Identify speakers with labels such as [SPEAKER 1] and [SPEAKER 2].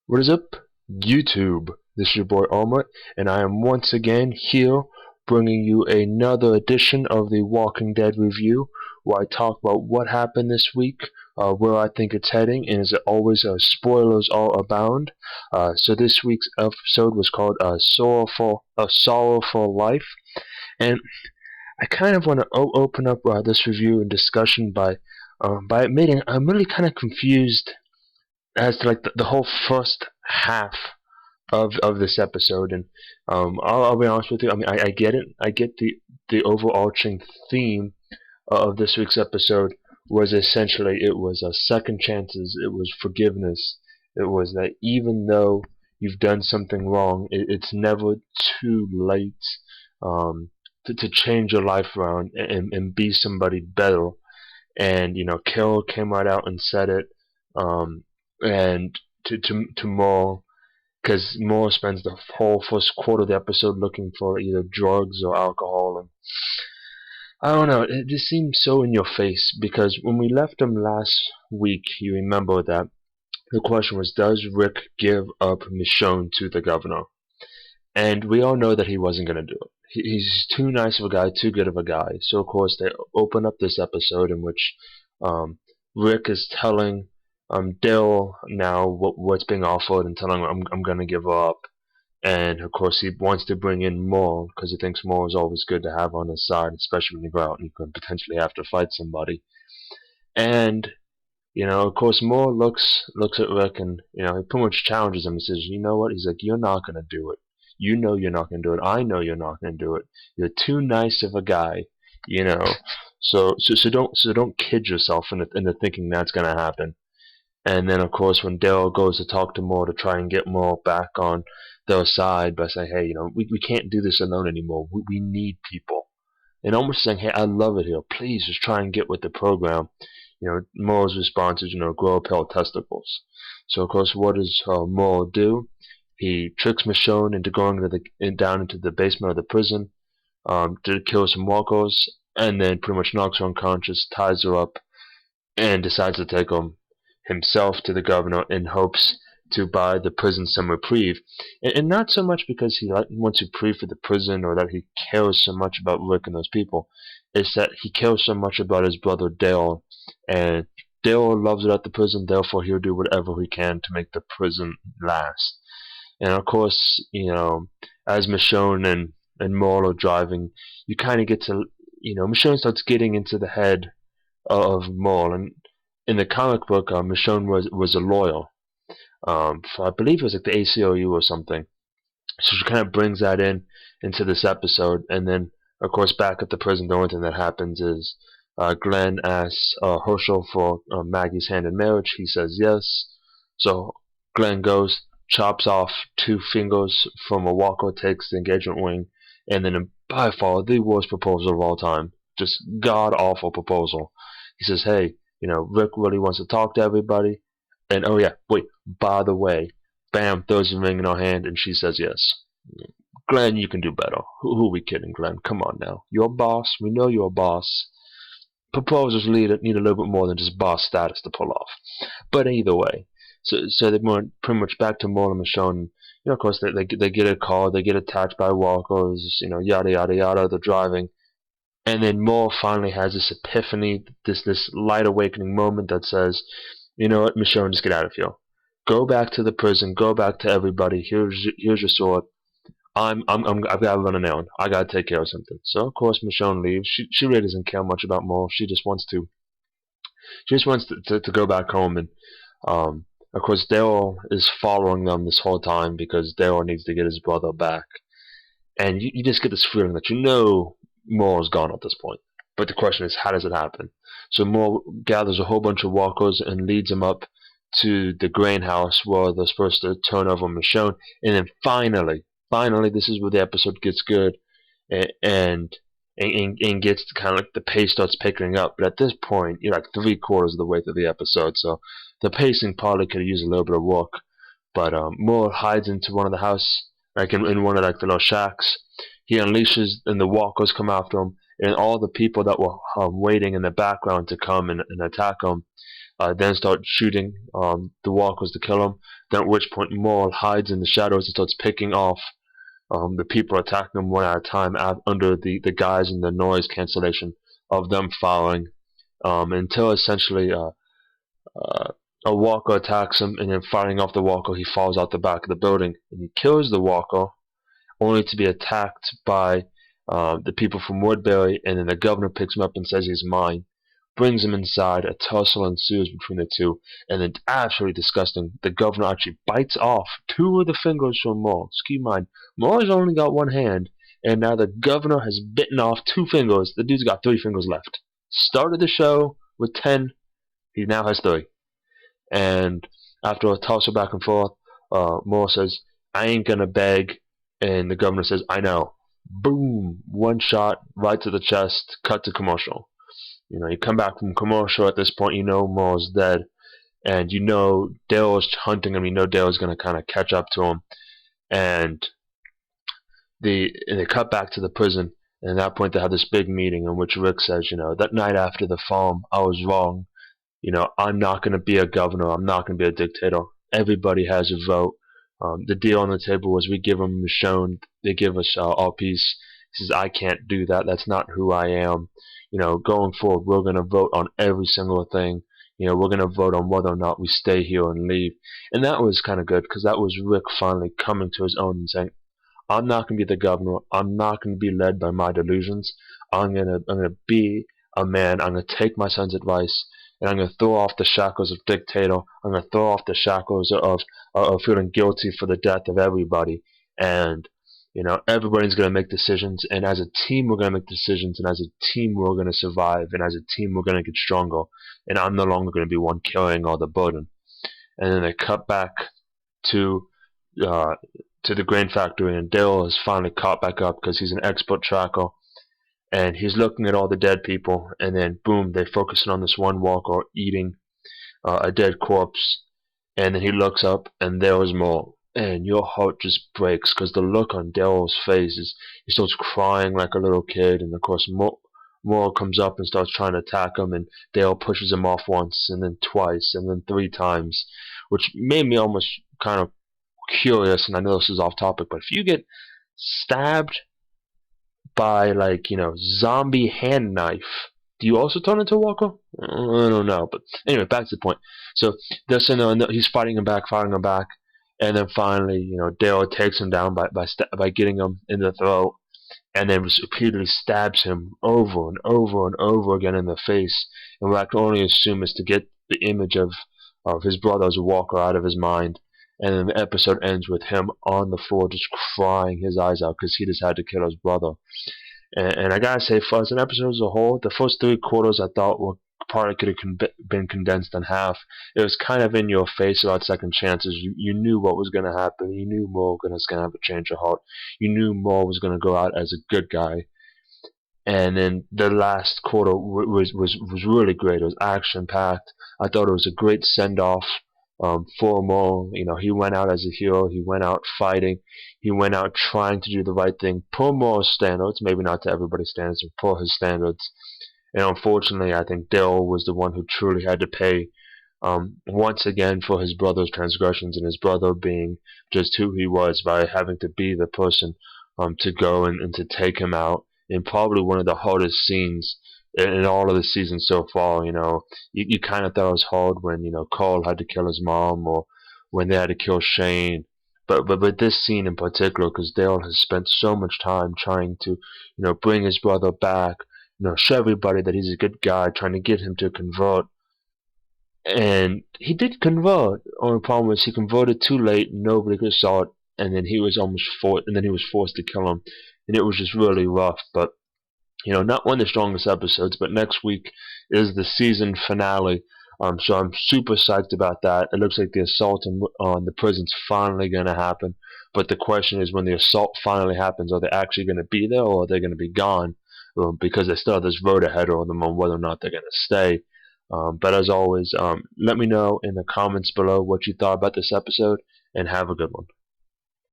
[SPEAKER 1] What is up, YouTube? This is your boy Armaret, and I am once again here bringing you another edition of the Walking Dead review, where I talk about what happened this week, where I think it's heading, and as always, spoilers all abound. So this week's episode was called "Sorrowful Life," and I kind of want to open up this review and discussion by admitting I'm really kind of confused as to like the whole first half of this episode. And I'll be honest with you. I mean, I get it. I get the overarching theme of this week's episode was essentially it was second chances. It was forgiveness. It was that even though you've done something wrong, it's never too late to change your life around and be somebody better. And Carle came right out and said it. And to Merle, because Merle spends the whole first quarter of the episode looking for either drugs or alcohol, and I don't know, it just seems so in your face, because when we left him last week, you remember that the question was, does Rick give up Michonne to the governor? And we all know that he wasn't going to do it. He's too nice of a guy, too good of a guy. So of course they open up this episode in which Rick is telling Daryl now what's being offered and telling him I'm going to give up. And of course he wants to bring in more because he thinks more is always good to have on his side, especially when you go out and you could potentially have to fight somebody. And of course, Moore looks at Rick, and he pretty much challenges him. He says, "You know what?" He's like, "You're not gonna do it. You know you're not gonna do it. I know you're not gonna do it. You're too nice of a guy, you know. So don't kid yourself into thinking that's gonna happen." And then, of course, when Daryl goes to talk to Moore to try and get Moore back on their side by saying, "Hey, we can't do this alone anymore. We need people." And almost saying, "Hey, I love it here. Please just try and get with the program." Moore's response is, grow a pair of testicles. So, of course, what does Moore do? He tricks Michonne into going down into the basement of the prison to kill some walkers, and then pretty much knocks her unconscious, ties her up, and decides to take himself to the governor in hopes to buy the prison some reprieve. And not so much because he wants reprieve for the prison or that he cares so much about Rick and those people. It's that he cares so much about his brother Daryl, and Daryl loves it at the prison, therefore he'll do whatever he can to make the prison last. And of course, as Michonne and Merle are driving, you kind of get to, Michonne starts getting into the head of Merle. And in the comic book, Michonne was a lawyer. For, I believe it was like the ACLU or something. So she kind of brings that into this episode. And then, of course, back at the prison, the only thing that happens is Glen asks Herschel for Maggie's hand in marriage. He says yes. So Glen goes, chops off 2 fingers from a walker, takes the engagement ring, and then by far the worst proposal of all time. Just god-awful proposal. He says, "Hey, Rick really wants to talk to everybody. And oh yeah, wait, by the way," bam, throws the ring in her hand, and she says yes. Glen, you can do better. Who are we kidding, Glen? Come on now. You're a boss. We know you're a boss. Proposals need a little bit more than just boss status to pull off. But either way, so they're pretty much back to Merle and Michonne. Of course, they get a car, they get attacked by walkers, yada yada yada. They're driving, and then Merle finally has this epiphany, this light awakening moment that says, "You know what, Michonne, just get out of here. Go back to the prison. Go back to everybody. Here's your sword. I've got to run an errand. I got to take care of something." So of course Michonne leaves. She really doesn't care much about Merle. She just wants to go back home. And of course Daryl is following them this whole time because Daryl needs to get his brother back. And you just get this feeling that Merle's gone at this point. But the question is, how does it happen? So Merle gathers a whole bunch of walkers and leads them up to the grain house where they're supposed to turn over Michonne. And then finally, this is where the episode gets good and gets to kind of like the pace starts picking up. But at this point, you're like 3/4 of the way through the episode, so the pacing probably could use a little bit of work. But Merle hides into one of the house, like in one of like the little shacks. He unleashes, and the walkers come after him, and all the people that were waiting in the background to come and attack him. then start shooting the walkers to kill them. Then at which point Merle hides in the shadows and starts picking off the people attacking him one at a time under the guise and the noise cancellation of them following, until essentially a walker attacks him, and then firing off the walker, he falls out the back of the building and he kills the walker, only to be attacked by the people from Woodbury, and then the governor picks him up and says he's mine. Brings him inside, a tussle ensues between the two, and then absolutely disgusting, the governor actually bites off 2 of the fingers from Merle. Keep in mind, Merle's only got 1 hand, and now the governor has bitten off 2 fingers. The dude's got 3 fingers left. Started the show with 10, he now has 3. And after a tussle back and forth, Merle says, I ain't gonna beg, and the governor says, I know. Boom! 1 shot, right to the chest, cut to commercial. You come back from commercial at this point, Merle's dead, and Daryl's hunting him. Daryl's going to kind of catch up to him, and they cut back to the prison, and at that point they have this big meeting in which Rick says, that night after the farm, I was wrong. I'm not going to be a governor. I'm not going to be a dictator. Everybody has a vote. The deal on the table was we give them Michonne, they give us our piece. He says, I can't do that. That's not who I am. Going forward, we're going to vote on every single thing. We're going to vote on whether or not we stay here and leave. And that was kind of good, because that was Rick finally coming to his own and saying, I'm not going to be the governor. I'm not going to be led by my delusions. I'm going to be a man. I'm going to take my son's advice, and I'm going to throw off the shackles of dictator. I'm going to throw off the shackles of feeling guilty for the death of everybody. And everybody's going to make decisions, and as a team we're going to make decisions, and as a team we're going to survive, and as a team we're going to get stronger, and I'm no longer going to be one carrying all the burden. And then they cut back to the grain factory, and Daryl is finally caught back up because he's an expert tracker, and he's looking at all the dead people, and then boom, they're focusing on this one walker eating a dead corpse, and then he looks up, and there's Merle. And your heart just breaks, because the look on Daryl's face is, he starts crying like a little kid, and of course Merle comes up and starts trying to attack him, and Daryl pushes him off once, and then twice, and then 3 times, which made me almost kind of curious. And I know this is off topic, but if you get stabbed by zombie hand knife, do you also turn into a walker? I don't know, but anyway, back to the point. So he's fighting him back, and then finally, Daryl takes him down by getting him in the throat, and then repeatedly stabs him over and over and over again in the face. And what I can only assume is to get the image of his brother as a walker out of his mind. And then the episode ends with him on the floor just crying his eyes out because he just had to kill his brother. And I gotta say, for as an episode as a whole, the first 3 quarters I thought were probably could have been condensed in half. It was kind of in your face about second chances. You knew what was going to happen. You knew Merle was going to have a change of heart. You knew Merle was going to go out as a good guy. And then the last quarter was really great. It was action packed. I thought it was a great send off for Merle. He went out as a hero. He went out fighting. He went out trying to do the right thing per Merle's standards. Maybe not to everybody's standards, but per his standards. And unfortunately, I think Daryl was the one who truly had to pay once again for his brother's transgressions, and his brother being just who he was by having to be the person to go and to take him out in probably one of the hardest scenes in all of the seasons so far. You kind of thought it was hard when Carle had to kill his mom, or when they had to kill Shane. But this scene in particular, because Daryl has spent so much time trying to bring his brother back, show everybody that he's a good guy, trying to get him to convert. And he did convert. Only problem was he converted too late, nobody could saw it, and then he was forced to kill him. And it was just really rough. But not one of the strongest episodes. But next week is the season finale. So I'm super psyched about that. It looks like the assault on the prison's finally going to happen. But the question is, when the assault finally happens, are they actually going to be there, or are they going to be gone? Because they still have this road ahead of them on whether or not they're going to stay. But as always, let me know in the comments below what you thought about this episode, and have a good one.